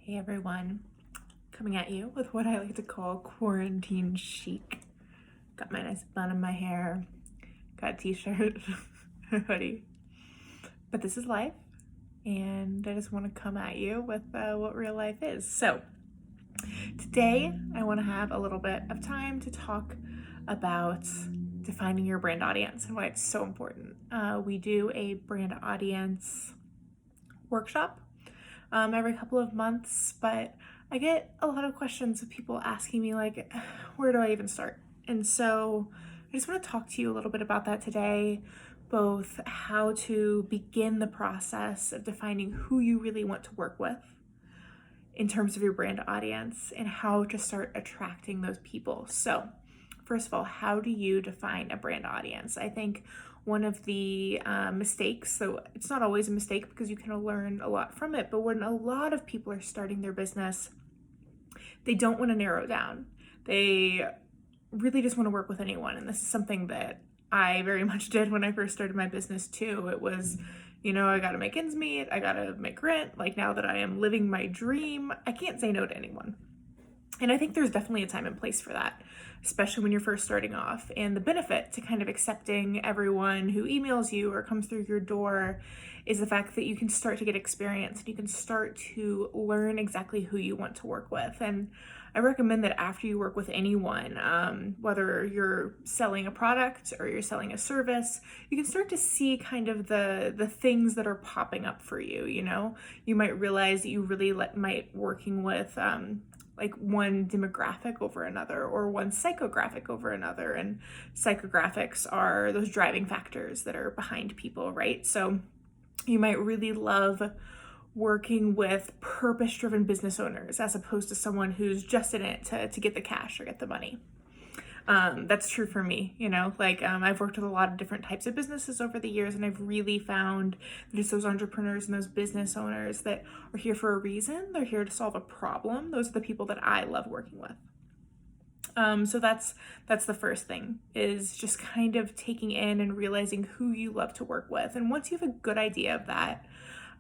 Hey everyone, coming at you with what I like to call quarantine chic. Got my nice bun in my hair, got a t-shirt, a hoodie. But this is life, and I just want to come at you with what real life is. So today I want to have a little bit of time to talk about defining your brand audience and why it's so important. We do a brand audience workshop every couple of months, but I get a lot of questions of people asking me like, where do I even start? And so I just want to talk to you a little bit about that today, both how to begin the process of defining who you really want to work with in terms of your brand audience and how to start attracting those people. So first of all, how do you define a brand audience? I think one of the mistakes, so it's not always a mistake because you can learn a lot from it, but when a lot of people are starting their business, they don't want to narrow down. They really just want to work with anyone. And this is something that I very much did when I first started my business too. It was, I got to make ends meet. I got to make rent. Like now that I am living my dream, I can't say no to anyone. And I think there's definitely a time and place for that, especially when you're first starting off. And the benefit to kind of accepting everyone who emails you or comes through your door is the fact that you can start to get experience and you can start to learn exactly who you want to work with. And I recommend that after you work with anyone, whether you're selling a product or you're selling a service, you can start to see kind of the things that are popping up for you. You might realize that you really might working with like one demographic over another or one psychographic over another. And psychographics are those driving factors that are behind people, right? So you might really love working with purpose-driven business owners as opposed to someone who's just in it to get the cash or get the money. That's true for me, I've worked with a lot of different types of businesses over the years, and I've really found that it's those entrepreneurs and those business owners that are here for a reason. They're here to solve a problem. Those are the people that I love working with. So that's the first thing, is just kind of taking in and realizing who you love to work with. And once you have a good idea of that,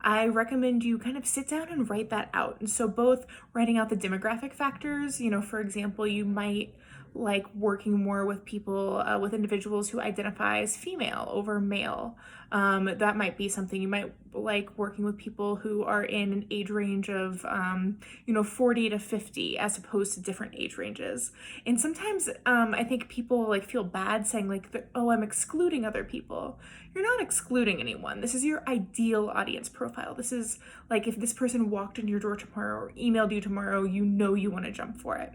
I recommend you kind of sit down and write that out. And so both writing out the demographic factors, for example, you might like working more with people, with individuals who identify as female over male. That might be something. You might like working with people who are in an age range of, 40 to 50 as opposed to different age ranges. And sometimes I think people like feel bad saying like, oh, I'm excluding other people. You're not excluding anyone. This is your ideal audience profile. This is like if this person walked in your door tomorrow or emailed you tomorrow, you want to jump for it.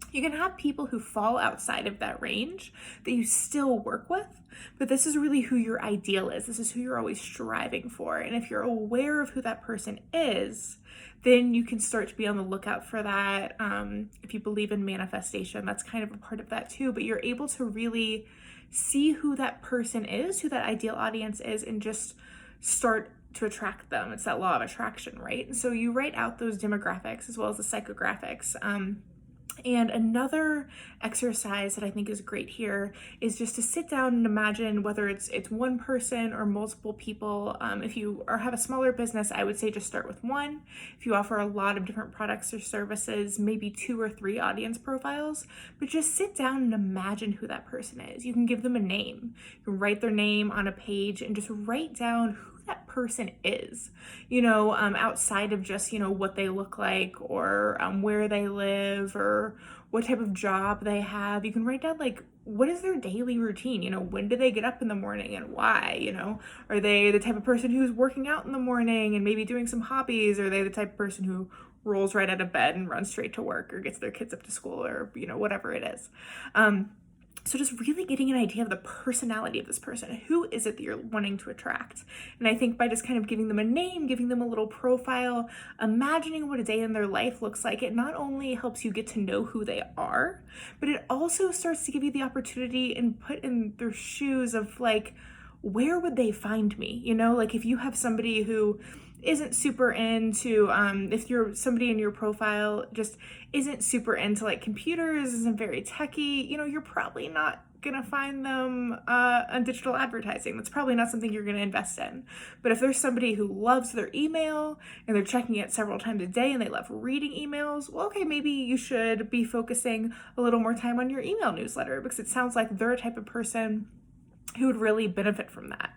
You can have people who fall outside of that range that you still work with, but this is really who your ideal is. This is who you're always striving for. And if you're aware of who that person is, then you can start to be on the lookout for that. If you believe in manifestation, that's kind of a part of that too, but you're able to really see who that person is, who that ideal audience is, and just start to attract them. It's that law of attraction, right? And so you write out those demographics as well as the psychographics. And another exercise that I think is great here is just to sit down and imagine whether it's one person or multiple people. If you have a smaller business, I would say just start with one. If you offer a lot of different products or services, maybe 2 or 3 audience profiles, but just sit down and imagine who that person is. You can give them a name. You can write their name on a page and just write down who that person is, outside of just, what they look like or where they live or what type of job they have. You can write down like, what is their daily routine? When do they get up in the morning and why? Are they the type of person who's working out in the morning and maybe doing some hobbies? Or are they the type of person who rolls right out of bed and runs straight to work or gets their kids up to school or, whatever it is? So just really getting an idea of the personality of this person. Who is it that you're wanting to attract? And I think by just kind of giving them a name, giving them a little profile, imagining what a day in their life looks like, it not only helps you get to know who they are, but it also starts to give you the opportunity and put in their shoes of like, where would they find me? Like if you have somebody who isn't super into, if you're somebody in your profile just isn't super into like computers, isn't very techy, you're probably not gonna find them on digital advertising. That's probably not something you're gonna invest in. But if there's somebody who loves their email and they're checking it several times a day and they love reading emails, well, okay, maybe you should be focusing a little more time on your email newsletter, because it sounds like they're a type of person who would really benefit from that.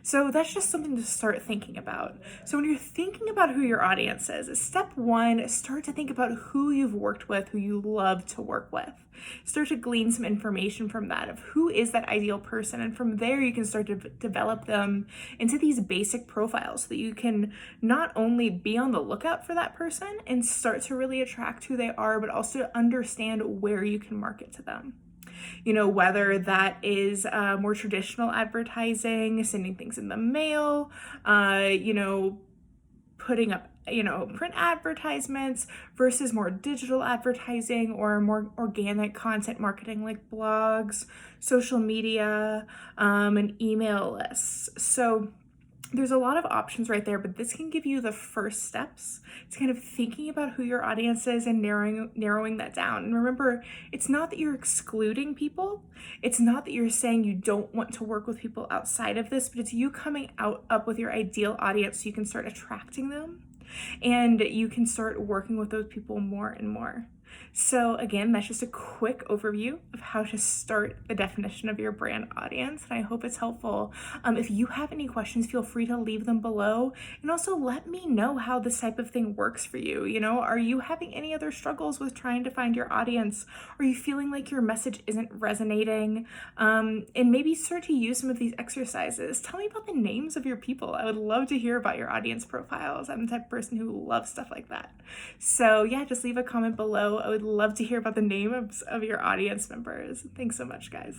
So that's just something to start thinking about. So when you're thinking about who your audience is, step one, start to think about who you've worked with, who you love to work with. Start to glean some information from that of who is that ideal person. And from there, you can start to develop them into these basic profiles so that you can not only be on the lookout for that person and start to really attract who they are, but also understand where you can market to them. Whether that is more traditional advertising, sending things in the mail, putting up, print advertisements versus more digital advertising or more organic content marketing like blogs, social media, and email lists. So there's a lot of options right there, but this can give you the first steps. It's kind of thinking about who your audience is and narrowing that down. And remember, it's not that you're excluding people. It's not that you're saying you don't want to work with people outside of this, but it's you coming up with your ideal audience so you can start attracting them and you can start working with those people more and more. So again, that's just a quick overview of how to start the definition of your brand audience, and I hope it's helpful. If you have any questions, feel free to leave them below, and also let me know how this type of thing works for you. Are you having any other struggles with trying to find your audience? Are you feeling like your message isn't resonating? And maybe start to use some of these exercises. Tell me about the names of your people. I would love to hear about your audience profiles. I'm the type of person who loves stuff like that. So yeah, just leave a comment below. I would love to hear about the name of your audience members. Thanks so much, guys.